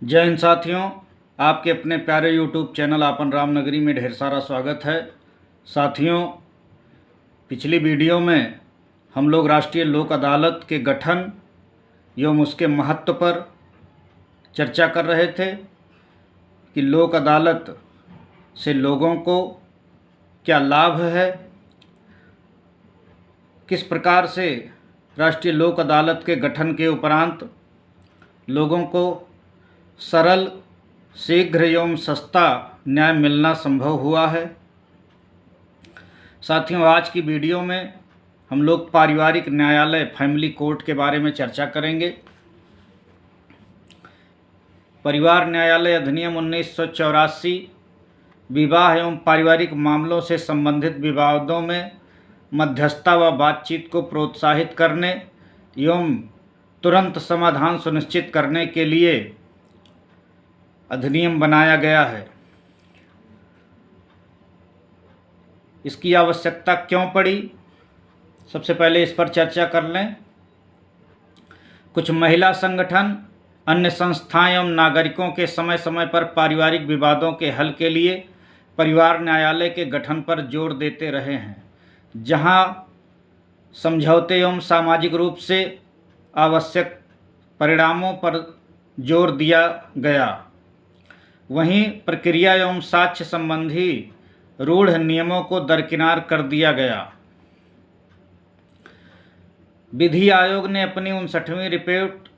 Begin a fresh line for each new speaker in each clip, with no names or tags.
जय हिंद साथियों, आपके अपने प्यारे YouTube चैनल आपन रामनगरी में ढेर सारा स्वागत है। साथियों, पिछली वीडियो में हम लोग राष्ट्रीय लोक अदालत के गठन एवं उसके महत्व पर चर्चा कर रहे थे कि लोक अदालत से लोगों को क्या लाभ है, किस प्रकार से राष्ट्रीय लोक अदालत के गठन के उपरांत लोगों को सरल, शीघ्र एवं सस्ता न्याय मिलना संभव हुआ है। साथियों, आज की वीडियो में हम लोग पारिवारिक न्यायालय फैमिली कोर्ट के बारे में चर्चा करेंगे। परिवार न्यायालय अधिनियम 1984 विवाह एवं पारिवारिक मामलों से संबंधित विवादों में मध्यस्थता व बातचीत को प्रोत्साहित करने एवं तुरंत समाधान सुनिश्चित करने के लिए अधिनियम बनाया गया है। इसकी आवश्यकता क्यों पड़ी, सबसे पहले इस पर चर्चा कर लें। कुछ महिला संगठन, अन्य संस्थाएं एवं नागरिकों के समय समय पर पारिवारिक विवादों के हल के लिए परिवार न्यायालय के गठन पर जोर देते रहे हैं, जहां समझौते एवं सामाजिक रूप से आवश्यक परिणामों पर जोर दिया गया। वहीं प्रक्रिया एवं साक्ष्य संबंधी रूढ़ नियमों को दरकिनार कर दिया गया। विधि आयोग ने अपनी 59वीं रिपोर्ट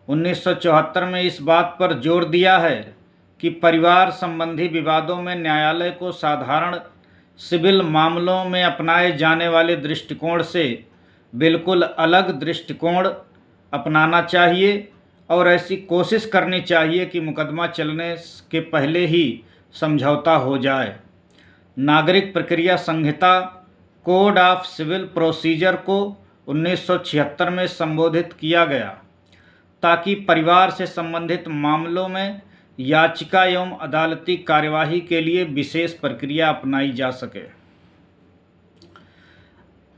1974 में इस बात पर जोर दिया है कि परिवार संबंधी विवादों में न्यायालय को साधारण सिविल मामलों में अपनाए जाने वाले दृष्टिकोण से बिल्कुल अलग दृष्टिकोण अपनाना चाहिए और ऐसी कोशिश करनी चाहिए कि मुकदमा चलने के पहले ही समझौता हो जाए। नागरिक प्रक्रिया संहिता कोड ऑफ सिविल प्रोसीजर को 1976 में संबोधित किया गया, ताकि परिवार से संबंधित मामलों में याचिका एवं अदालती कार्यवाही के लिए विशेष प्रक्रिया अपनाई जा सके।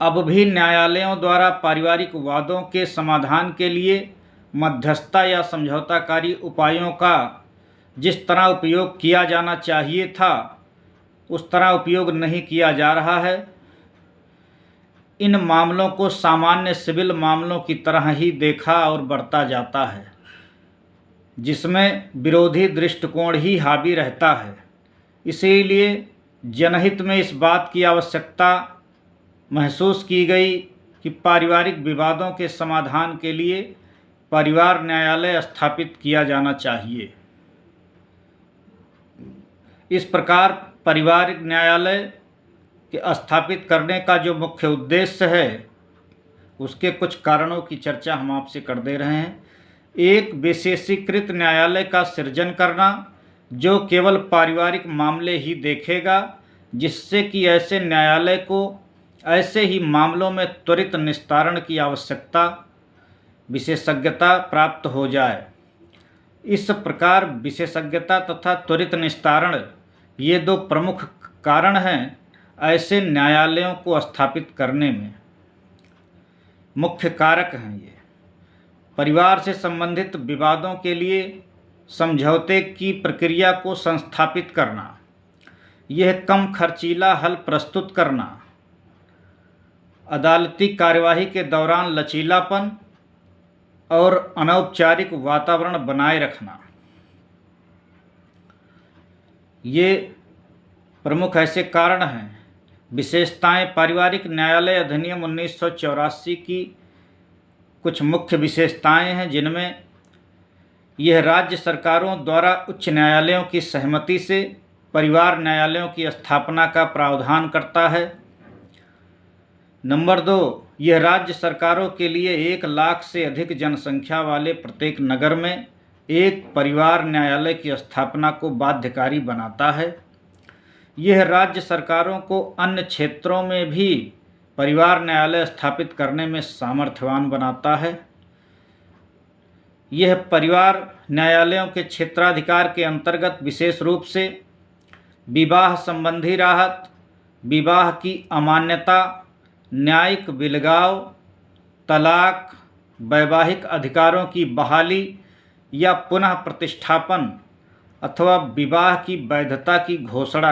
अब भी न्यायालयों द्वारा पारिवारिक वादों के समाधान के लिए मध्यस्थता या समझौताकारी उपायों का जिस तरह उपयोग किया जाना चाहिए था, उस तरह उपयोग नहीं किया जा रहा है। इन मामलों को सामान्य सिविल मामलों की तरह ही देखा और बरता जाता है, जिसमें विरोधी दृष्टिकोण ही हावी रहता है। इसीलिए जनहित में इस बात की आवश्यकता महसूस की गई कि पारिवारिक विवादों के समाधान के लिए परिवार न्यायालय स्थापित किया जाना चाहिए। इस प्रकार पारिवारिक न्यायालय के स्थापित करने का जो मुख्य उद्देश्य है, उसके कुछ कारणों की चर्चा हम आपसे कर दे रहे हैं। एक, विशेषीकृत न्यायालय का सृजन करना, जो केवल पारिवारिक मामले ही देखेगा, जिससे कि ऐसे न्यायालय को ऐसे ही मामलों में त्वरित निस्तारण की आवश्यकता विशेषज्ञता प्राप्त हो जाए। इस प्रकार विशेषज्ञता तथा त्वरित निस्तारण, ये दो प्रमुख कारण हैं ऐसे न्यायालयों को स्थापित करने में, मुख्य कारक हैं। ये परिवार से संबंधित विवादों के लिए समझौते की प्रक्रिया को संस्थापित करना, यह कम खर्चीला हल प्रस्तुत करना, अदालती कार्यवाही के दौरान लचीलापन और अनौपचारिक वातावरण बनाए रखना, ये प्रमुख ऐसे कारण हैं। विशेषताएं पारिवारिक न्यायालय अधिनियम 1984 की कुछ मुख्य विशेषताएं हैं, जिनमें यह राज्य सरकारों द्वारा उच्च न्यायालयों की सहमति से परिवार न्यायालयों की स्थापना का प्रावधान करता है। नंबर 2, यह राज्य सरकारों के लिए 1 लाख से अधिक जनसंख्या वाले प्रत्येक नगर में एक परिवार न्यायालय की स्थापना को बाध्यकारी बनाता है। यह राज्य सरकारों को अन्य क्षेत्रों में भी परिवार न्यायालय स्थापित करने में सामर्थ्यवान बनाता है। यह परिवार न्यायालयों के क्षेत्राधिकार के अंतर्गत विशेष रूप से विवाह संबंधी राहत, विवाह की अमान्यता, न्यायिक विलगाव, तलाक, वैवाहिक अधिकारों की बहाली या पुनः प्रतिष्ठापन अथवा विवाह की वैधता की घोषणा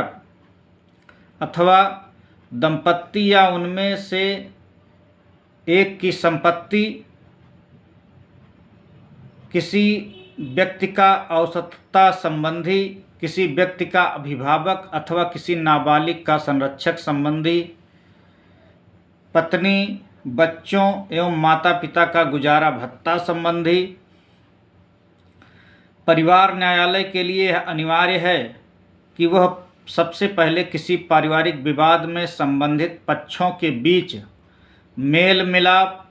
अथवा दंपत्ति या उनमें से एक की संपत्ति किसी व्यक्ति का औसतता संबंधी, किसी व्यक्ति का अभिभावक अथवा किसी नाबालिग का संरक्षक संबंधी, पत्नी, बच्चों एवं माता पिता का गुजारा भत्ता संबंधी। परिवार न्यायालय के लिए यह अनिवार्य है कि वह सबसे पहले किसी पारिवारिक विवाद में संबंधित पक्षों के बीच मेल मिलाप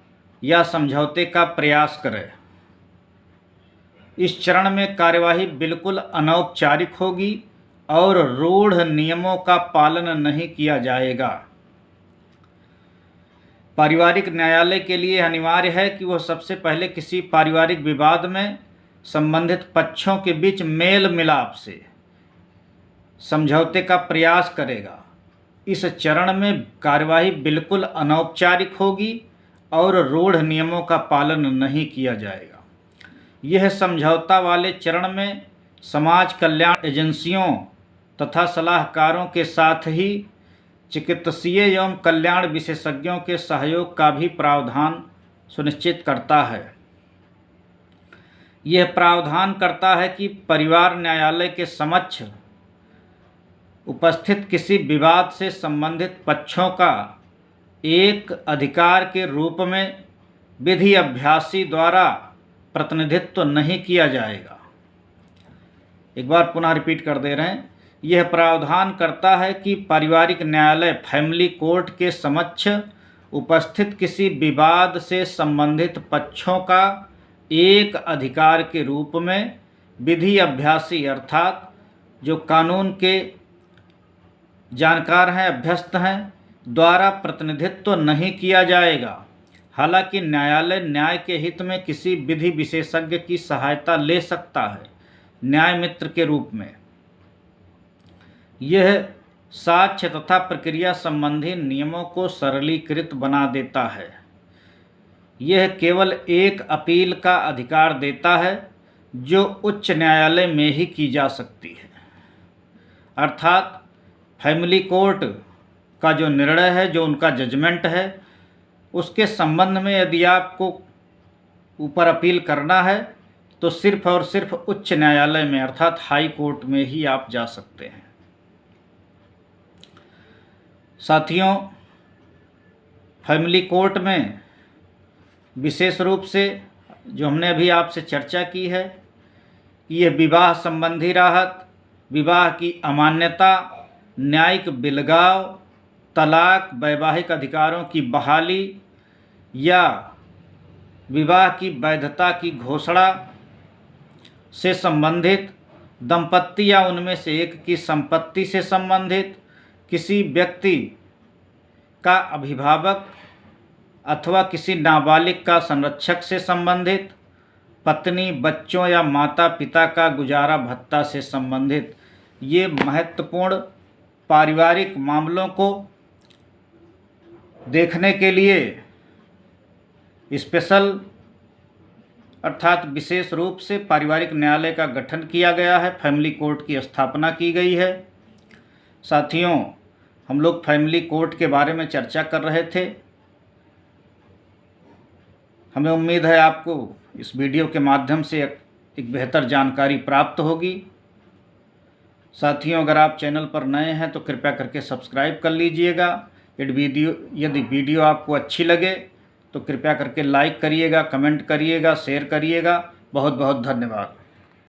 या समझौते का प्रयास करे। इस चरण में कार्यवाही बिल्कुल अनौपचारिक होगी और रूढ़ नियमों का पालन नहीं किया जाएगा। पारिवारिक न्यायालय के लिए अनिवार्य है कि वह सबसे पहले किसी पारिवारिक विवाद में संबंधित पक्षों के बीच मेल मिलाप से समझौते का प्रयास करेगा। इस चरण में कार्यवाही बिल्कुल अनौपचारिक होगी और रूढ़ नियमों का पालन नहीं किया जाएगा। यह समझौता वाले चरण में समाज कल्याण एजेंसियों तथा सलाहकारों के साथ ही चिकित्सीय एवं कल्याण विशेषज्ञों के सहयोग का भी प्रावधान सुनिश्चित करता है। यह प्रावधान करता है कि परिवार न्यायालय के समक्ष उपस्थित किसी विवाद से संबंधित पक्षों का एक अधिकार के रूप में विधि अभ्यासी द्वारा प्रतिनिधित्व नहीं किया जाएगा। एक बार पुनः रिपीट कर दे रहे हैं। यह प्रावधान करता है कि पारिवारिक न्यायालय फैमिली कोर्ट के समक्ष उपस्थित किसी विवाद से संबंधित पक्षों का एक अधिकार के रूप में विधि अभ्यासी अर्थात जो कानून के जानकार हैं, अभ्यस्त हैं, द्वारा प्रतिनिधित्व नहीं किया जाएगा। हालांकि न्यायालय न्याय के हित में किसी विधि विशेषज्ञ की सहायता ले सकता है, न्याय मित्र के रूप में। यह साक्ष्य तथा प्रक्रिया संबंधी नियमों को सरलीकृत बना देता है। यह केवल एक अपील का अधिकार देता है जो उच्च न्यायालय में ही की जा सकती है। अर्थात फैमिली कोर्ट का जो निर्णय है, जो उनका जजमेंट है, उसके संबंध में यदि आपको ऊपर अपील करना है तो सिर्फ और सिर्फ उच्च न्यायालय में अर्थात हाई कोर्ट में ही आप जा सकते हैं। साथियों, फैमिली कोर्ट में विशेष रूप से जो हमने अभी आपसे चर्चा की है कि यह विवाह संबंधी राहत, विवाह की अमान्यता, न्यायिक बिलगाव, तलाक, वैवाहिक अधिकारों की बहाली या विवाह की वैधता की घोषणा से संबंधित, दंपत्ति या उनमें से एक की संपत्ति से संबंधित, किसी व्यक्ति का अभिभावक अथवा किसी नाबालिग का संरक्षक से संबंधित, पत्नी, बच्चों या माता पिता का गुजारा भत्ता से संबंधित, ये महत्वपूर्ण पारिवारिक मामलों को देखने के लिए स्पेशल अर्थात विशेष रूप से पारिवारिक न्यायालय का गठन किया गया है, फैमिली कोर्ट की स्थापना की गई है। साथियों, हम लोग फैमिली कोर्ट के बारे में चर्चा कर रहे थे। हमें उम्मीद है आपको इस वीडियो के माध्यम से एक बेहतर जानकारी प्राप्त होगी। साथियों, अगर आप चैनल पर नए हैं तो कृपया करके सब्सक्राइब कर लीजिएगा। यदि वीडियो आपको अच्छी लगे तो कृपया करके लाइक करिएगा, कमेंट करिएगा, शेयर करिएगा। बहुत बहुत धन्यवाद।